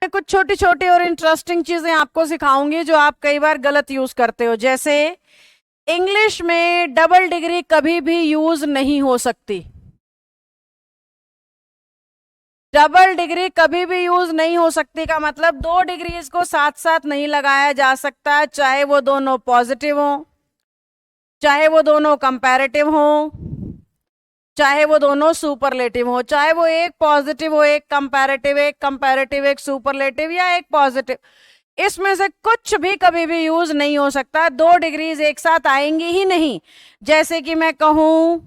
मैं कुछ छोटी छोटी और इंटरेस्टिंग चीजें आपको सिखाऊंगी जो आप कई बार गलत यूज करते हो। जैसे इंग्लिश में डबल डिग्री कभी भी यूज नहीं हो सकती। डबल डिग्री कभी भी यूज नहीं हो सकती का मतलब दो डिग्रीज को साथ साथ नहीं लगाया जा सकता, चाहे वो दोनों पॉजिटिव हो, चाहे वो दोनों कंपैरेटिव हो, चाहे वो दोनों सुपरलेटिव हो, चाहे वो एक पॉजिटिव हो एक कंपैरेटिव एक सुपरलेटिव या एक पॉजिटिव, इसमें से कुछ भी कभी भी यूज नहीं हो सकता। दो डिग्रीज एक साथ आएंगी ही नहीं। जैसे कि मैं कहूं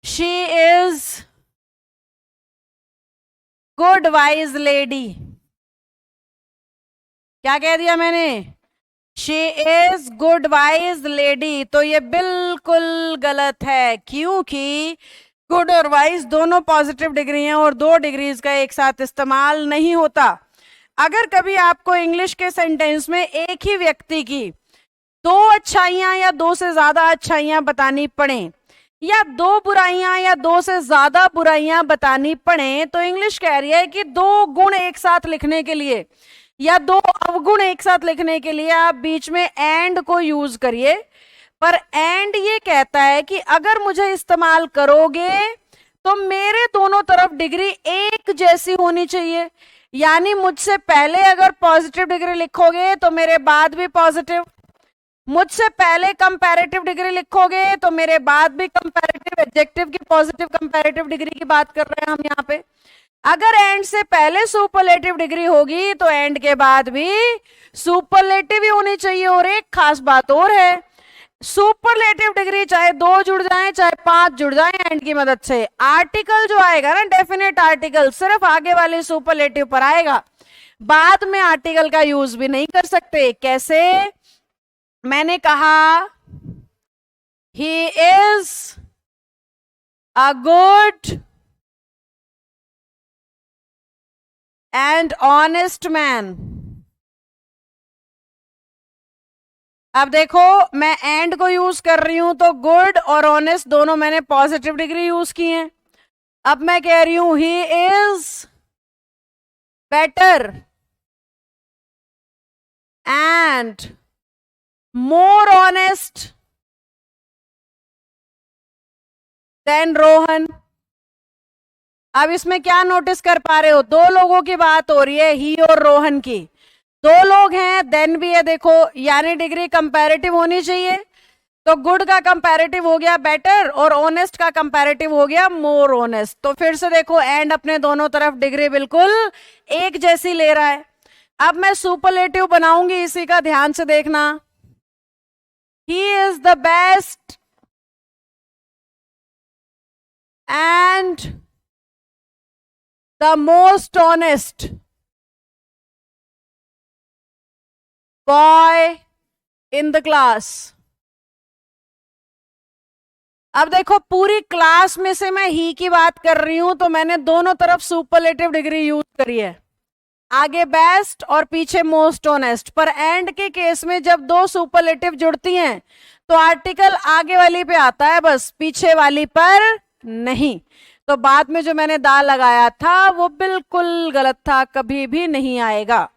she is good wise lady, क्या कह दिया मैंने? She is good wise lady. तो ये बिल्कुल गलत है, क्योंकि गुड और वाइज दोनों पॉजिटिव डिग्री हैं और दो डिग्रीज का एक साथ इस्तेमाल नहीं होता। अगर कभी आपको इंग्लिश के सेंटेंस में एक ही व्यक्ति की दो अच्छाइयां या दो से ज्यादा अच्छाइयां बतानी पड़े, या दो बुराइयां या दो से ज्यादा बुराइयां बतानी पड़े, तो इंग्लिश कह रही है कि दो गुण एक साथ लिखने के लिए या दो अवगुण एक साथ लिखने के लिए आप बीच में एंड को यूज करिए। पर एंड ये कहता है कि अगर मुझे इस्तेमाल करोगे तो मेरे दोनों तरफ डिग्री एक जैसी होनी चाहिए। यानी मुझसे पहले अगर पॉजिटिव डिग्री लिखोगे तो मेरे बाद भी पॉजिटिव, मुझसे पहले कंपैरेटिव डिग्री लिखोगे तो मेरे बाद भी कंपैरेटिव। एडजेक्टिव की पॉजिटिव कंपैरेटिव डिग्री की बात कर रहे हैं हम यहाँ पे। अगर एंड से पहले सुपरलेटिव डिग्री होगी तो एंड के बाद भी सुपरलेटिव ही होनी चाहिए। और एक खास बात और है, सुपरलेटिव डिग्री चाहे दो जुड़ जाए चाहे पांच जुड़ जाए एंड की मदद से, आर्टिकल जो आएगा ना डेफिनेट आर्टिकल सिर्फ आगे वाले सुपरलेटिव पर आएगा, बाद में आर्टिकल का यूज भी नहीं कर सकते। कैसे? मैंने कहा he is a good and honest man. अब देखो मैं एंड को यूज कर रही हूं तो गुड और ऑनेस्ट दोनों मैंने पॉजिटिव डिग्री यूज की है। अब मैं कह रही हूं he is better and more honest than Rohan. अब इसमें क्या नोटिस कर पा रहे हो? दो लोगों की बात हो रही है, ही और रोहन की। दो लोग हैं, देन भी है, देखो यानी डिग्री कंपैरेटिव होनी चाहिए। तो गुड का कंपैरेटिव हो गया बेटर और ऑनेस्ट का कंपैरेटिव हो गया मोर ऑनेस्ट। तो फिर से देखो एंड अपने दोनों तरफ डिग्री बिल्कुल एक जैसी ले रहा है। अब मैं सुपरलेटिव बनाऊंगी, इसी का ध्यान से देखना। He is the best and the most honest boy in the class. अब देखो पूरी क्लास में से मैं ही की बात कर रही हूं तो मैंने दोनों तरफ सुपरलेटिव डिग्री यूज करी है, आगे बेस्ट और पीछे मोस्ट ऑनेस्ट। पर एंड के केस में जब दो सुपरलेटिव जुड़ती हैं तो आर्टिकल आगे वाली पे आता है, बस पीछे वाली पर नहीं। तो बाद में जो मैंने दा लगाया था वो बिल्कुल गलत था, कभी भी नहीं आएगा।